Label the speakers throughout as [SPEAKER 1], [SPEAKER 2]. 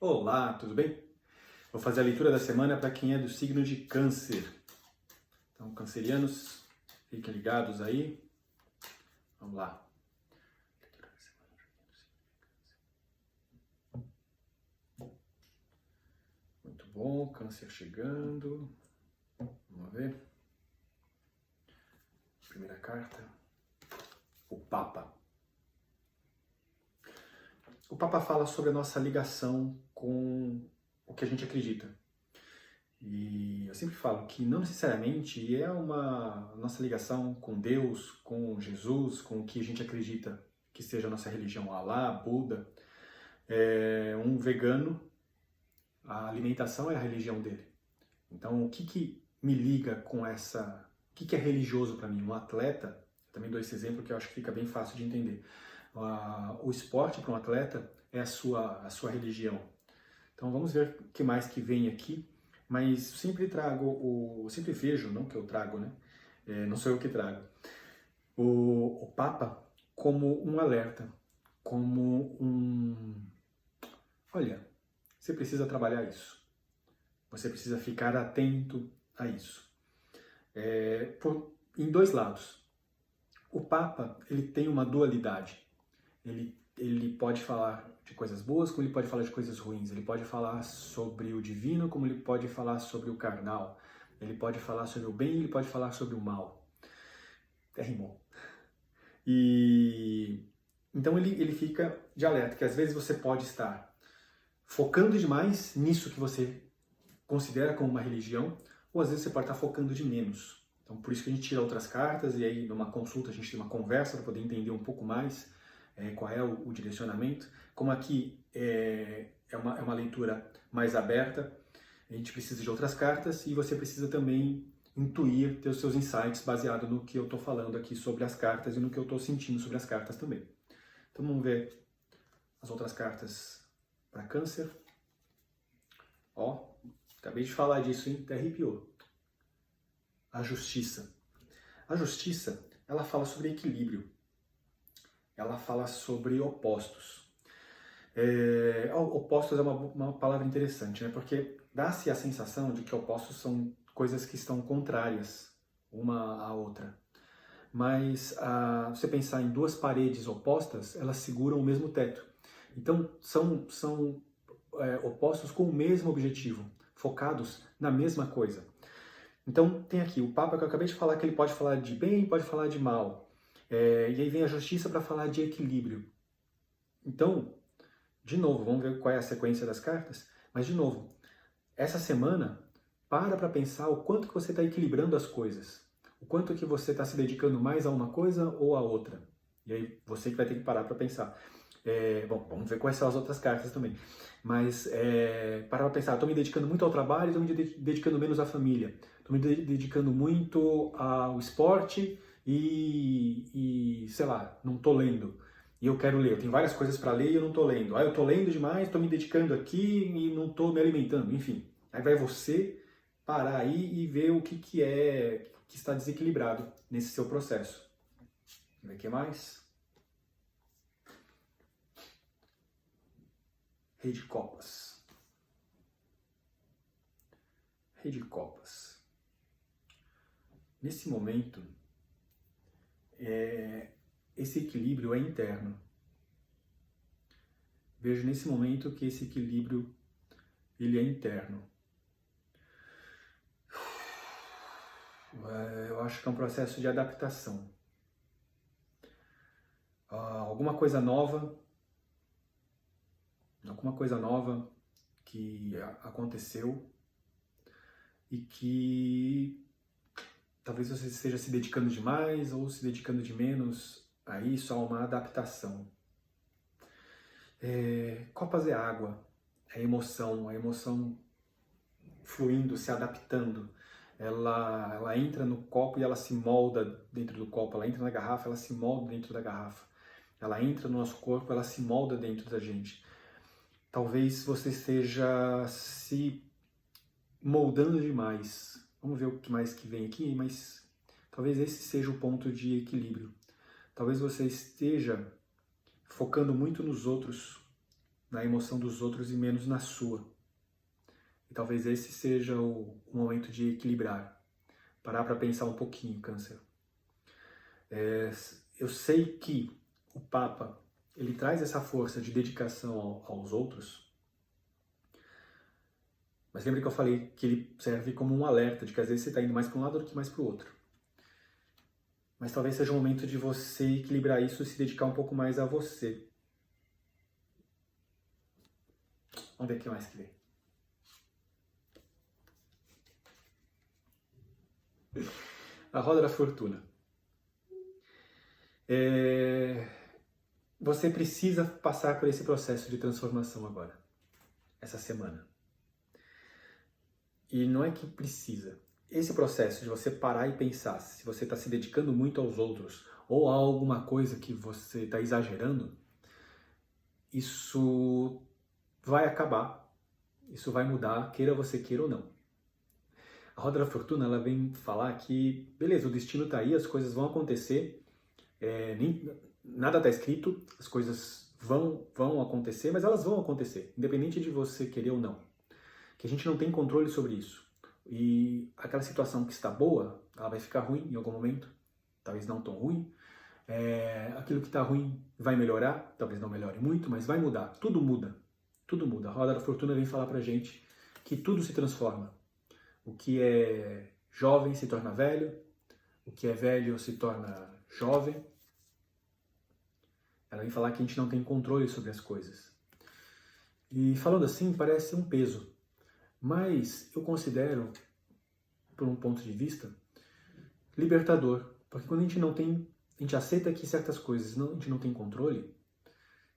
[SPEAKER 1] Olá, tudo bem? Vou fazer a leitura da semana para quem é do signo de Câncer. Então, cancerianos, fiquem ligados aí. Vamos lá. Muito bom, Câncer chegando. Vamos ver. Primeira carta. O Papa. O Papa fala sobre a nossa ligação com o que a gente acredita. E eu sempre falo que não necessariamente é uma nossa ligação com Deus, com Jesus, com o que a gente acredita que seja a nossa religião, Alá, Buda. Um vegano, a alimentação é a religião dele. Então, o que me liga com essa... O que é religioso para mim? Um atleta, também dou esse exemplo que eu acho que fica bem fácil de entender. O esporte para um atleta é a sua religião. Então, vamos ver o que mais que vem aqui. Mas sempre sempre vejo, não que eu trago, né? Não sou eu que trago. O Papa como um alerta, como olha, você precisa trabalhar isso. Você precisa ficar atento a isso. Em dois lados. O Papa, ele tem uma dualidade. Ele pode falar de coisas boas, como ele pode falar de coisas ruins. Ele pode falar sobre o divino, como ele pode falar sobre o carnal. Ele pode falar sobre o bem, ele pode falar sobre o mal. Até rimou. Então ele fica de alerta, que às vezes você pode estar focando demais nisso que você considera como uma religião, ou às vezes você pode estar focando de menos. Então por isso que a gente tira outras cartas e aí numa consulta a gente tem uma conversa para poder entender um pouco mais qual é o direcionamento. Como aqui é uma leitura mais aberta, a gente precisa de outras cartas e você precisa também intuir, ter os seus insights baseado no que eu estou falando aqui sobre as cartas e no que eu estou sentindo sobre as cartas também. Então vamos ver as outras cartas para Câncer. Ó, acabei de falar disso, hein? Até arrepiou. A Justiça. A Justiça, ela fala sobre equilíbrio. Ela fala sobre opostos. Opostos é uma palavra interessante, né? Porque dá-se a sensação de que opostos são coisas que estão contrárias uma à outra. Mas você pensar em duas paredes opostas, elas seguram o mesmo teto. Então são opostos com o mesmo objetivo, focados na mesma coisa. Então tem aqui o Papa que eu acabei de falar, que ele pode falar de bem e pode falar de mal. E aí vem a Justiça para falar de equilíbrio. Então, de novo, vamos ver qual é a sequência das cartas, mas de novo, essa semana, para pensar o quanto que você está equilibrando as coisas, o quanto que você está se dedicando mais a uma coisa ou a outra. E aí você que vai ter que parar para pensar. Bom, vamos ver quais são as outras cartas também. Mas para pensar, estou me dedicando muito ao trabalho, estou me dedicando menos à família. Estou me dedicando muito ao esporte e sei lá, não estou lendo. E eu quero ler, eu tenho várias coisas para ler e eu não estou lendo. Eu estou lendo demais, estou me dedicando aqui e não estou me alimentando, enfim. Aí vai você parar aí e ver o que está desequilibrado nesse seu processo. Vamos ver o que mais? Rei de Copas. Rei de Copas. Nesse momento, esse equilíbrio é interno. Vejo nesse momento que esse equilíbrio ele é interno. Eu acho que é um processo de adaptação. Alguma coisa nova que aconteceu e que talvez você esteja se dedicando demais ou se dedicando de menos a isso, a uma adaptação. Copas é água, é emoção, a emoção fluindo, se adaptando. Ela entra no copo e ela se molda dentro do copo, ela entra na garrafa, ela se molda dentro da garrafa. Ela entra no nosso corpo, ela se molda dentro da gente. Talvez você esteja se moldando demais. Vamos ver o que mais que vem aqui, mas talvez esse seja o ponto de equilíbrio. Talvez você esteja focando muito nos outros, na emoção dos outros e menos na sua. E talvez esse seja o momento de equilibrar. Parar para pensar um pouquinho, Câncer. Eu sei que o Papa, ele traz essa força de dedicação aos outros, mas lembra que eu falei que ele serve como um alerta de que às vezes você está indo mais para um lado do que mais para o outro. Mas talvez seja o momento de você equilibrar isso e se dedicar um pouco mais a você. Vamos ver o que mais que vem. A roda da fortuna. Você precisa passar por esse processo de transformação agora, essa semana. E não é que precisa. Esse processo de você parar e pensar se você está se dedicando muito aos outros ou a alguma coisa que você está exagerando, isso vai acabar, isso vai mudar, queira você queira ou não. A roda da fortuna, ela vem falar que, beleza, o destino está aí, as coisas vão acontecer, nada está escrito, as coisas vão acontecer, mas elas vão acontecer, independente de você querer ou não. Que a gente não tem controle sobre isso. E aquela situação que está boa, ela vai ficar ruim em algum momento, talvez não tão ruim. Aquilo que está ruim vai melhorar, talvez não melhore muito, mas vai mudar. Tudo muda, tudo muda. A roda da fortuna vem falar pra gente que tudo se transforma. O que é jovem se torna velho, o que é velho se torna jovem. Ela vem falar que a gente não tem controle sobre as coisas. E falando assim, parece um peso. Mas eu considero, por um ponto de vista, libertador. Porque quando a gente aceita que certas coisas a gente não tem controle,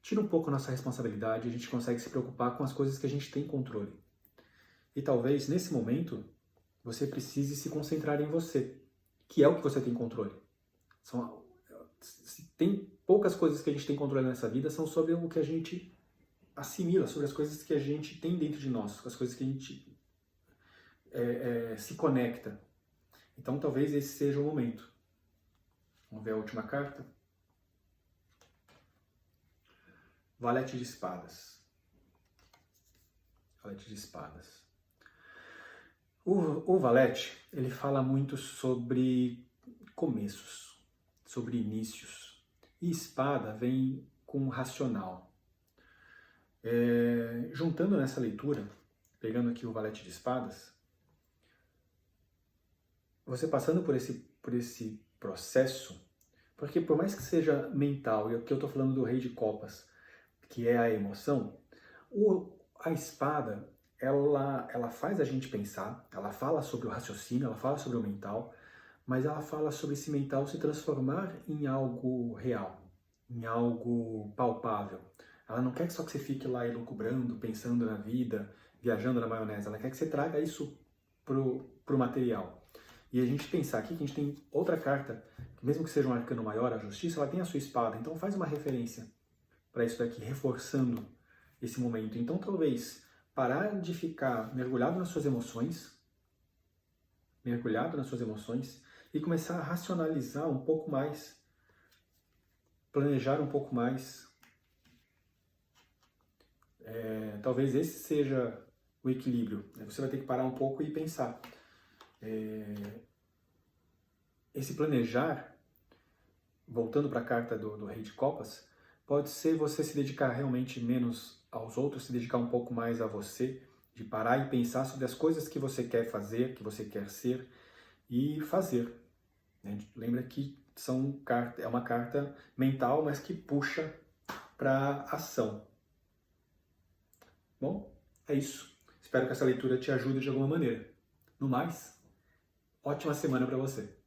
[SPEAKER 1] tira um pouco a nossa responsabilidade, a gente consegue se preocupar com as coisas que a gente tem controle. E talvez, nesse momento, você precise se concentrar em você, que é o que você tem controle. Se tem poucas coisas que a gente tem controle nessa vida, são sobre o que a gente assimila, sobre as coisas que a gente tem dentro de nós, as coisas que a gente se conecta. Então talvez esse seja o momento. Vamos ver a última carta. Valete de espadas. Valete de espadas. O valete, ele fala muito sobre começos, sobre inícios. E espada vem com racional. Juntando nessa leitura, pegando aqui o valete de espadas, você passando por esse processo, porque por mais que seja mental, e aqui eu estou falando do rei de copas, que é a emoção, a espada, ela faz a gente pensar, ela fala sobre o raciocínio, ela fala sobre o mental, mas ela fala sobre esse mental se transformar em algo real, em algo palpável. Ela não quer só que você fique lá elucubrando, pensando na vida, viajando na maionese, ela quer que você traga isso pro material. E a gente pensar aqui que a gente tem outra carta, que mesmo que seja um arcano maior, a justiça, ela tem a sua espada, então faz uma referência para isso daqui, reforçando esse momento. Então talvez parar de ficar mergulhado nas suas emoções, e começar a racionalizar um pouco mais, planejar um pouco mais. Talvez esse seja o equilíbrio. Você vai ter que parar um pouco e pensar. Esse planejar, voltando para a carta do Rei de Copas, pode ser você se dedicar realmente menos aos outros, se dedicar um pouco mais a você, de parar e pensar sobre as coisas que você quer fazer, que você quer ser e fazer. Lembra que é uma carta mental, mas que puxa para ação. Bom, é isso. Espero que essa leitura te ajude de alguma maneira. No mais, ótima semana para você.